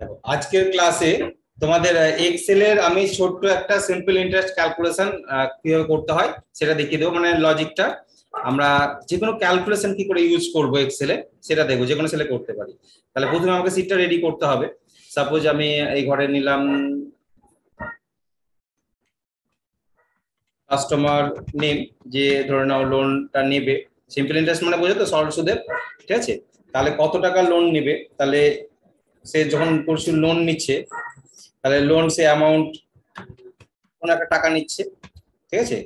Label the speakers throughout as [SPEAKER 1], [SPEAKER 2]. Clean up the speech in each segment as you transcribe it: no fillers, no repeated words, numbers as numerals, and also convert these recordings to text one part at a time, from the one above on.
[SPEAKER 1] দেখো, আজকের ক্লাসে তোমাদের এক্সেলের আমি ছোট্ট একটা সিম্পল ইন্টারেস্ট ক্যালকুলেশন কিভাবে করতে হয় সেটা দেখিয়ে দেবো। মানে লজিকটা আমরা যে কোনো ক্যালকুলেশন কি করে ইউজ করব এক্সেলে সেটা দেখবো, যে কোনো সেলে করতে পারি। তাহলে প্রথমে আমাকে সিটটা রেডি করতে হবে। সাপোজ আমি এই ঘরে নিলাম কাস্টমার নেম, যে ধরে নাও লোনটা নেবে। সিম্পল ইন্টারেস্ট মানে বোঝো তো, সরল সুদের। ঠিক আছে, তাহলে কত টাকা লোন নেবে, তাহলে সে যখন পরশু লোন নিচ্ছে তাহলে লোন সে অ্যামাউন্ট কোন একটা টাকা নিচ্ছে। ঠিক আছে,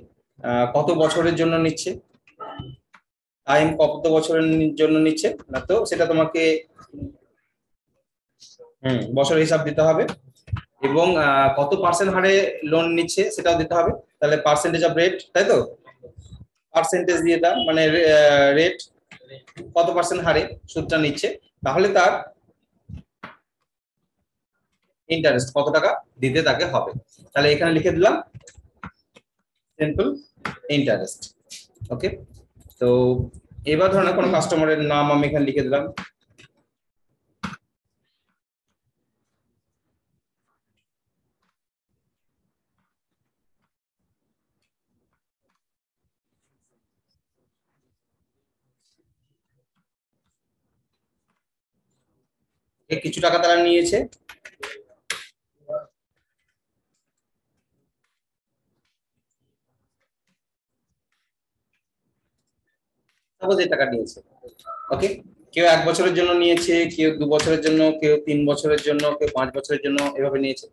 [SPEAKER 1] কত বছরের জন্য নিচ্ছে, টাইম কত বছরের জন্য নিচ্ছে, না তো সেটা তোমাকে বছরের হিসাব দিতে হবে। এবং কত পার্সেন্ট হারে লোন নিচ্ছে সেটাও দিতে হবে। তাহলে পার্সেন্টেজ অফ রেট, তাই তো, পার্সেন্টেজ দিয়ে দাও, মানে রেট কত পার্সেন্ট হারে সুদটা নিচ্ছে, তাহলে তার ইন্টারেস্ট কত টাকা দিতে তাকে হবে। তাহলে এখানে লিখে দিলাম সিম্পল ইন্টারেস্ট। ওকে, তো এবার ধরনের কোনো কাস্টমারের নাম আমি এখানে লিখে দিলাম। কিছু টাকা তারা নিয়েছে, সাপোজ এই টাকা নিয়েছে। ওকে, কেউ 1 বছরের জন্য নিয়েছে, কেউ 2 বছরের জন্য, কেউ 3 বছরের জন্য, কেউ 5 বছরের জন্য, এভাবে নিয়েছে।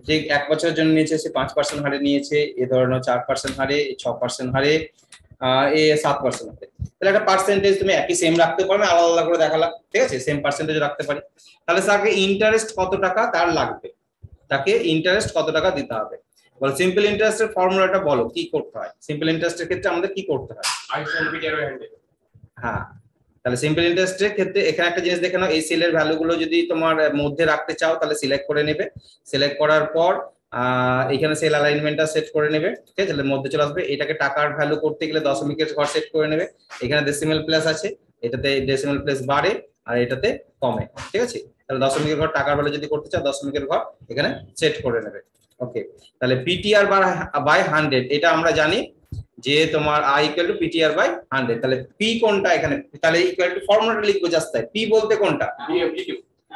[SPEAKER 1] যে 1 বছরের জন্য নিয়েছে সে 5% হারে নিয়েছে, এ ধরনের 4% হারে, 6% হারে, এ 7% হারে। তাহলে একটা পার্সেন্টেজ তুমি একই সেম রাখতে পারো, আলাদা আলাদা করে দেখালাম। ঠিক আছে, সেম পার্সেন্টেজ রাখতে পারি। তাহলে স্যারকে ইন্টারেস্ট কত টাকা তার লাগবে, তাকে ইন্টারেস্ট কত টাকা দিতে হবে। বলো সিম্পল ইন্টারেস্টের ফর্মুলাটা বলো, কি করতে হয় সিম্পল ইন্টারেস্টের ক্ষেত্রে আমাদের কি করতে হয়। হ্যাঁ, তাহলে সিম্পল ইন্টারেস্টের ক্ষেত্রে এখানে একটা জিনিস দেখে নাও, এই সেলের ভ্যালু গুলো যদি তোমার মধ্যে রাখতে চাও তাহলে সিলেক্ট করে নেবে। সিলেক্ট করার পর এখানে সেল অ্যালাইনমেন্টটা সেট করে নেবে। ঠিক আছে, তাহলে মধ্যে চলে আসবে। এটাকে টাকার ভ্যালু করতে গেলে দশমিকের ঘর সেট করে নেবে। এখানে ডেসিমেল প্লেস আছে, এটাতে ডেসিমেল প্লেস বাড়ে আর এটাতে কমে। ঠিক আছে, তাহলে দশমিকের ঘর টাকার ভ্যালু যদি করতে চাও দশমিকের ঘর এখানে সেট করে নেবে। ওকে, তাহলে পিটিআর বাই 100 এটা আমরা জানি যে তোমার i equal to PTR by 100। তাহলে পি কোনটা এখানে, তাহলে ইকুয়াল টু ফর্মুলাটা লিখবো জাস্ট তাই। পি বলতে কোনটা,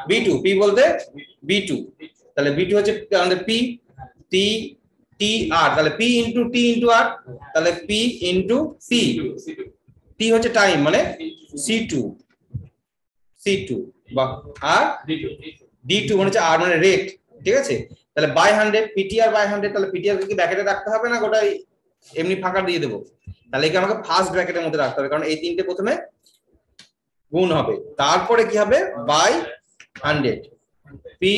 [SPEAKER 1] বি টু, পি বলতে বি2। তাহলে বি2 হচ্ছে আমাদের পি, টি, টি আর, তাহলে পি ইনটু টি ইনটু আর, তাহলে পি ইনটু সি। টি হচ্ছে টাইম মানে সি2, সি2 বা আর ডি2 মানে হচ্ছে আর মানে রেট। ঠিক আছে, তাহলে বাই 100, পিটিআর বাই 100। তাহলে পিটিআর কি ব্র্যাকেটে রাখতে হবে না গোটাই এমনি ফাঁকা দিয়ে দেবো? তাহলে কি আমাকে ফার্স্ট ব্র্যাকেটের মধ্যে রাখতে হবে, কারণ এই তিনটে প্রথমে গুণ হবে, তারপরে কি হবে by 100, P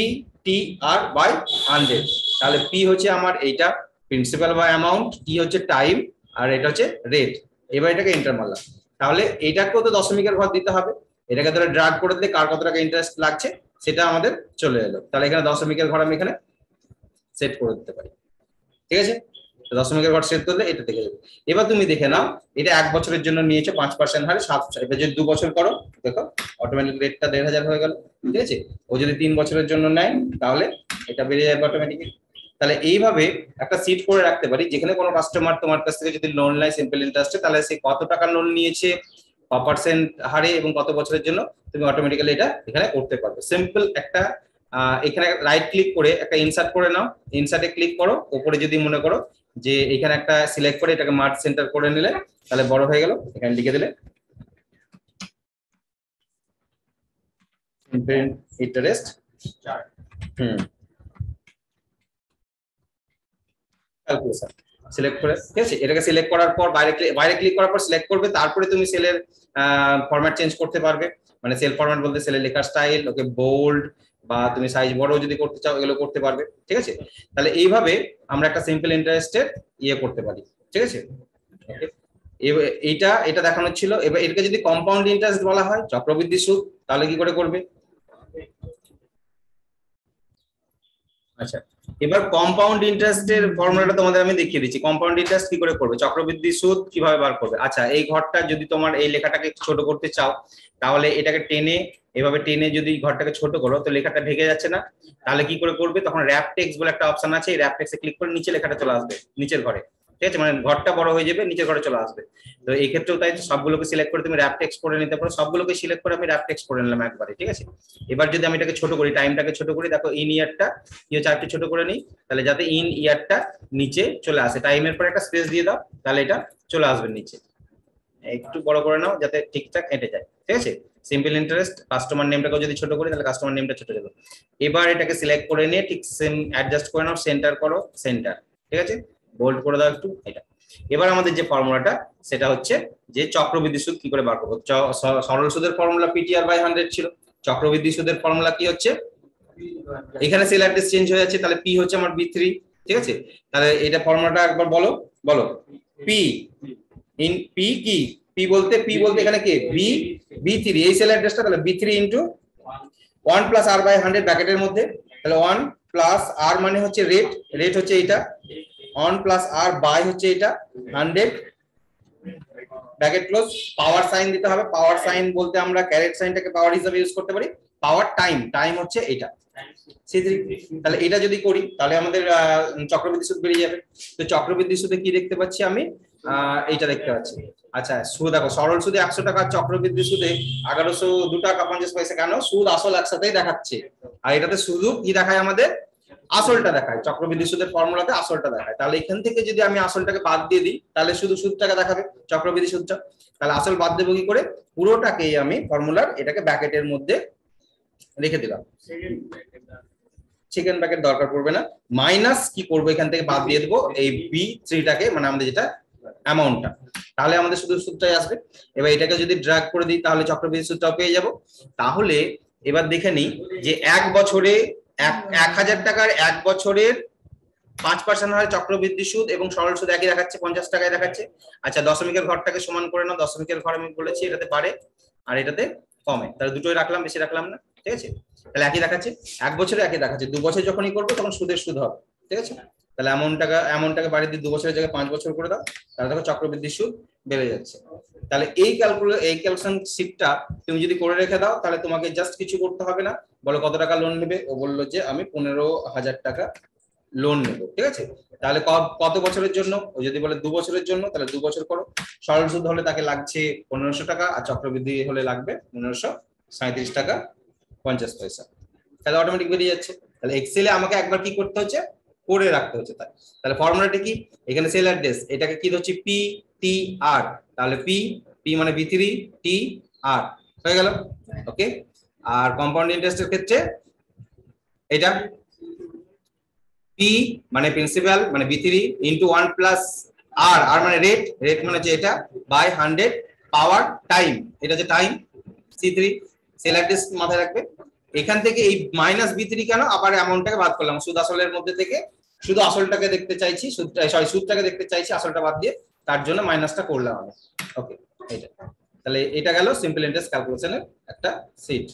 [SPEAKER 1] T R by 100। তাহলে পি হচ্ছে আমার এইটা প্রিন্সিপাল বাই অ্যামাউন্ট, টি হচ্ছে টাইম, আর এটা হচ্ছে রেট। এবার এটাকে এন্টার মারলাম। তাহলে এটাকেও তো দশমিকের ঘর দিতে হবে। এটাকে ধরে ড্রাগ করে দিলে কার কত টাকা ইন্টারেস্ট লাগছে সেটা আমাদের চলে এলো। তাহলে এখানে দশমিকের ঘর আমি এখানে সেট করে দিতে পারি। ঠিক আছে, দশমিকের ঘর সেট করলে এটা দেখে যাবে। এবার তুমি দেখে নাও, এটা 1 বছরের জন্য নিয়েছো 5% হারে 7। এবার যদি 2 বছর করো দেখো অটোমেটিক রেটটা 1500 হয়ে গেল। ঠিক আছে, ও যদি 3 বছরের জন্য নেয় তাহলে এটা বেড়ে যাবে অটোমেটিক্যালি। তাহলে এইভাবে একটা সিট করে রাখতে পারি, যেখানে কোনো কাস্টমার তোমার কাছ থেকে যদি লোন নেয় সিম্পল ইন্টারেস্টে, তাহলে সে কত টাকা লোন নিয়েছে, পার্সেন্ট হারে এবং কত বছরের জন্য, তুমি অটোমেটিক্যালি এটা এখানে করতে পারবে। সিম্পল একটা এখানে রাইট ক্লিক করে একটা ইনসার্ট করে নাও, ইনসার্টে ক্লিক করো, উপরে যদি মনে করো যে এখানে একটা সিলেক্ট করে এটাকে মার্জ সেন্টার করে নিলে তাহলে বড় হয়ে গেল। এখানে লিখে দিলে ইন্টারেস্ট ক্যালকুলেশন সিলেক্ট করে। ঠিক আছে, এটাকে সিলেক্ট করার পর বাইরে ক্লিক করার পর সিলেক্ট করবে, তারপরে তুমি সেলের ফরম্যাট চেঞ্জ করতে পারবে। মানে সেল ফরম্যাট বলতে সেলের লেখার স্টাইল, ওকে বোল্ড বা তুমি সাইজ বড় যদি করতে চাও এগুলো করতে পারবে। ঠিক আছে, তাহলে এইভাবে আমরা একটা সিম্পল ইন্টারেস্টের ইয়ে করতে পারি। ঠিক আছে, এটা এটা দেখানো ছিল। এবার এটাকে যদি কম্পাউন্ড ইন্টারেস্ট বলা হয়, চক্রবৃদ্ধি সুদ, তাহলে কি করে করবে? আচ্ছা, এবার কম্পাউন্ড ইন্টারেস্টের ফর্মুলাটা তোমাদের আমি দেখিয়ে দিচ্ছি। কম্পাউন্ড ইন্টারেস্ট কি করে করবে, চক্রবৃদ্ধি সুদ কিভাবে বার করবে। আচ্ছা, এই ঘরটা যদি তোমার এই লেখাটাকে ছোট করতে চাও তাহলে এটাকে টেনে এভাবে টেনে যদি ঘরটাকে ছোট করো তো লেখাটা ঢেকে যাচ্ছে না, তাহলে কি করে করবে, তখন র‍্যাপ টেক্সট বলে একটা অপশন আছে, এই র‍্যাপ টেক্সটে ক্লিক করে নিচে লেখাটা চলে আসবে নিচের ঘরে, ঠিক আছে, মানে ঘরটা বড় হয়ে যাবে, নিচের ঘরে চলে আসবে। তো এই ক্ষেত্রেও তাই, সবগুলোকে সিলেক্ট করে তুমি র‍্যাপ টেক্সট করে নিতে পারো, সবগুলোকে সিলেক্ট করে আমি র‍্যাপ টেক্সট করে নিলাম একবারে, ঠিক আছে। এবার যদি আমি এটাকে ছোট করি, টাইমটাকে ছোট করি, দেখো ইন ইয়ারটা কি হচ্ছে, আরেকটু ছোট করে নিই, তাহলে যাতে ইন ইয়ারটা নিচে চলে আসে, টাইমের পরে একটা স্পেস দিয়ে দাও, তাহলে এটা চলে আসবে নিচে। একটু বড় করে নাও যাতে ঠিকঠাক এঁটে যায়, ঠিক আছে। সিম্পল ইন্টারেস্ট, কাস্টমার নেমটাকে যদি ছোট করি তাহলে কাস্টমার নেমটা ছোট যাবে। এবার এটাকে সিলেক্ট করে নিয়ে ঠিক সেম অ্যাডজাস্ট করে নাও, সেন্টার করো, সেন্টার, ঠিক আছে, বোল্ড করে দাও একটু এটা। এবার আমাদের যে ফর্মুলাটা সেটা হচ্ছে যে চক্রবৃদ্ধি সুদ কি করে বার করবো। সরল সুদের ফর্মুলা পিটিআর বাই 100 ছিল, চক্রবৃদ্ধি সুদের ফর্মুলা কি হচ্ছে, এখানে সেল অ্যাড্রেস চেঞ্জ হয়ে যাচ্ছে, তাহলে পি হচ্ছে আমার বি3, ঠিক আছে। তাহলে এটা ফর্মুলাটা একবার বলো, বলো পি ইন পি কি, পি বলতে এখানে কি বি3, এই সেল অ্যাড্রেসটা, তাহলে বি3 ইনটু 1 প্লাস আর বাই 100 ব্র্যাকেটের মধ্যে, তাহলে 1 প্লাস আর মানে হচ্ছে রেট, রেট হচ্ছে এটা, 1 প্লাস আর বাই হচ্ছে এটা 100 ব্র্যাকেট ক্লোজ, পাওয়ার সাইন দিতে হবে, পাওয়ার সাইন বলতে আমরা ক্যারেট সাইনটাকে পাওয়ার হিসেবে ইউজ করতে পারি, পাওয়ার টাইম, টাইম হচ্ছে এটা C3। তাহলে এটা যদি করি তাহলে আমাদের চক্রবৃদ্ধি সুদ বেরিয়ে যাবে। তো চক্রবৃদ্ধি সুদে কি দেখতে পাচ্ছি আমি, এইটা দেখতে পাচ্ছি। আচ্ছা সুদ দেখো, সরল সুদে 100 টাকা, চক্রবৃদ্ধি সুদে 1102 টাকা 50 পয়সা, কেন, সুদ আসল একসাথেই দেখাচ্ছে, আর এটাতে শুধু কি দেখায় আমাদের, আসলটা দেখায়, চক্রবৃদ্ধি সুদের ফর্মুলাতে আসলটা দেখায়। তাহলে এখান থেকে যদি আমি আসলটাকে বাদ দিয়ে দিই তাহলে শুধু সুদটাকে দেখাবে চক্রবৃদ্ধি সুদটা, তাহলে আসল বাদ দেবো কি করে, পুরোটাকেই আমি ফর্মুলার এটাকে ব্র্যাকেটের মধ্যে রেখে দিলাম, সেকেন্ড ব্র্যাকেট দরকার পড়বে না, মাইনাস কি করবো এখান থেকে বাদ দিয়ে দেবো এই বি3টাকে, মানে আমাদের যেটা অ্যামাউন্টটা, তাহলে আমাদের শুধু সুদটাই আসবে। এবার এটাকে যদি ড্র্যাগ করে দিই তাহলে চক্রবৃদ্ধি সুদটাও পেয়ে যাব। তাহলে এবার দেখে নিই যে এক বছরে 1000 টাকার এক বছরের 5% হয় চক্রবৃদ্ধি সুদ, এবং সরল সুদ একই দেখাচ্ছে, 50 টাকায় দেখাচ্ছে। আচ্ছা দশমিকের ঘরটাকে সমান করে নাও, দশমিকের ঘর আমি বলেছি এটাতে পারে আর এটাতে কমে, তাহলে দুটোই রাখলাম, বেশি রাখলাম না, ঠিক আছে। তাহলে একই দেখাচ্ছে, এক বছরে একই দেখাচ্ছে, 2 বছর যখনই করবো তখন সুদের সুদ হবে, ঠিক আছে। তাহলে এমনটাকে বাড়িয়ে দিয়ে 2 বছরের জায়গায় 5 বছর করে দাও, তাহলে দেখো চক্রবৃদ্ধি সুদ বেড়ে যাচ্ছে। তাহলে এই ক্যালকুলেশন শিটটা তুমি যদি করে রেখে দাও তাহলে তোমাকে জাস্ট কিছু করতে হবে না, বলো কত টাকা লোন নেবে, ও বললো যে আমি 15,000 টাকা লোন নেবো, ঠিক আছে। তাহলে কত বছরের জন্য, ও যদি বলে 2 বছরের জন্য তাহলে 2 বছর করো, সরল সুদ হলে তাকে লাগছে 1500 টাকা, আর চক্রবৃদ্ধি হলে লাগবে 1537 টাকা 50 পয়সা, তাহলে অটোমেটিক বেরিয়ে যাচ্ছে। তাহলে এক্সেলে আমাকে একবার কি করতে হচ্ছে, করে রাখতে হচ্ছে। তাহলে ফর্মুলাটা কি, এখানে সেল অ্যাড্রেস এটাকে কি হচ্ছে পি টি আর, তাহলে পি পি মানে বি3 টি আর হয়ে গেল, ওকে। আর কম্পাউন্ড ইন্টারেস্টের ক্ষেত্রে এটা পি মানে প্রিন্সিপাল মানে বি3 ইনটু 1 প্লাস আর, আর মানে রেট, রেট মানে হচ্ছে এটা বাই 100 পাওয়ার টাইম, এটা হচ্ছে টাইম C3, সেল অ্যাড্রেস মাথায় রাখবে। এখান থেকে এই মাইনাস বি3 কেন, আবার অ্যামাউন্টটাকে বাদ করলাম, সুদ আসলের মধ্যে থেকে শুধু আসলটাকে দেখতে চাইছি, সুদটাকে দেখতে চাইছি, আসলটা বাদ দিয়ে, তার জন্য মাইনাসটা করলাম আমি, ওকে। এটা তাহলে এটা গেল সিম্পল ইন্টারেস্ট ক্যালকুলেশনের একটা সিট।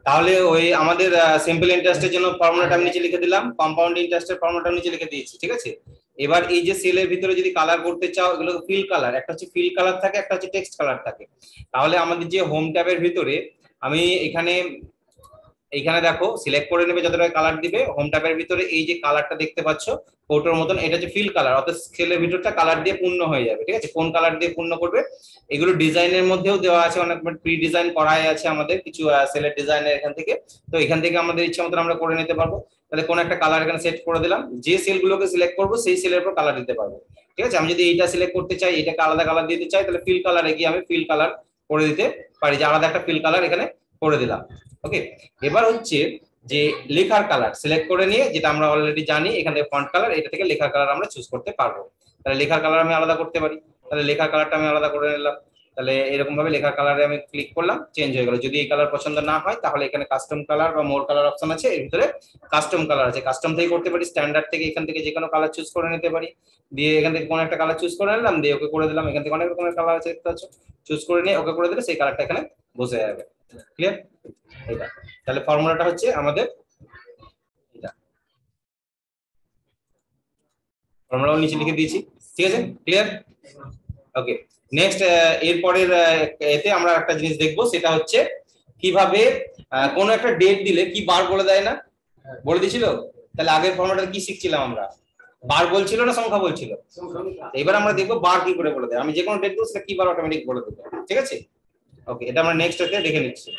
[SPEAKER 1] তাহলে ওই আমাদের সিম্পল ইন্টারেস্টের জন্য ফর্মুলাটা আমি নিচে লিখে দিলাম, কম্পাউন্ড ইন্টারেস্টের ফর্মুলাটা নিচে লিখে দিয়েছি, ঠিক আছে। এবার এই যে সেলের ভিতরে যদি কালার করতে চাও, এগুলো ফিল কালার, একটা হচ্ছে ফিল কালার থাকে, একটা হচ্ছে টেক্সট কালার থাকে। তাহলে আমাদের যে হোম ট্যাবের ভিতরে আমি এইখানে দেখো সিলেক্ট করে নেবে যতটা কালার দিবে, হোম ট্যাবের ভিতরে এই যে কালারটা দেখতে পাচ্ছ ফটোর মতন, এটা হচ্ছে ফিল কালার, অর্থাৎ সেলের ভিতরটা কালার দিয়ে পূর্ণ হয়ে যাবে, ঠিক আছে। কোন কালার দিয়ে পূর্ণ করবে, এগুলো ডিজাইনের মধ্যেও দেওয়া আছে, অনেক প্রি ডিজাইন করাই আছে আমাদের কিছু সেলের ডিজাইনের এখান থেকে, তো এখান থেকে আমাদের ইচ্ছা মতন আমরা করে নিতে পারবো। তাহলে কোন একটা কালার এখানে সেট করে দিলাম, যে সেলগুলোকে সিলেক্ট করবো সেই সেলের উপর কালার দিতে পারবো, ঠিক আছে। আমি যদি এইটা সিলেক্ট করতে চাই, এটাকে আলাদা কালার দিতে চাই, তাহলে ফিল কালারে গিয়ে আমি ফিল কালার করে দিতে পারি, যে আলাদা একটা ফিল কালার এখানে করে দিলাম, ওকে। এবার হচ্ছে যে লেখার কালার সিলেক্ট করে নিয়ে, যেটা আমরা অলরেডি জানি এখান থেকে ফন্ট কালার, এটা থেকে লেখার কালার আমরা চুজ করতে পারবো। তাহলে লেখার কালার আমি আলাদা করতে পারি, তাহলে লেখার কালারটা আমি আলাদা করে নিলাম। তাহলে এরকম ভাবে লেখার কালারে আমি ক্লিক করলাম, চেঞ্জ হয়ে গেল। যদি এই কালার পছন্দ না হয় তাহলে এখানে কাস্টম কালার বা মোর কালার অপশন আছে, এর ভিতরে কাস্টম কালার আছে, কাস্টম থেকে করতে পারি, স্ট্যান্ডার্ড থেকে এখান থেকে যে কোনো কালার চুজ করে নিতে পারি, দিয়ে এখান থেকে কোন একটা কালার চুজ করে নিলাম, দিয়ে ওকে করে দিলাম। এখান থেকে অনেক রকমের কালার আছে দেখতে পাচ্ছ, চুজ করে নিয়ে ওকে করে দিলে সেই কালারটা এখানে বসে যাবে, ক্লিয়ার। এটা তাহলে ফর্মুলাটা হচ্ছে আমাদের এটা, ফর্মুলাও নিচে লিখে দিয়েছি, ঠিক আছে, ক্লিয়ার। ওকে, নেক্সট এরপরের এতে আমরা একটা জিনিস দেখবো, সেটা হচ্ছে কিভাবে কোনো একটা ডেট দিলে কি বার বলে দেয় না, বলে দিছিল। তাহলে আগের ফর্মেটে কি শিখছিলাম আমরা, বার বলছিল না সংখ্যা বলছিল? এবার আমরা দেখবো বার কি করে বলে দেয়। আমি যে কোনো ডেট দেবো সেটা কি বার অটোমেটিক বলে দেবে, ঠিক আছে। ওকে, এটা আমরা নেক্সট এতে দেখে নিচ্ছি।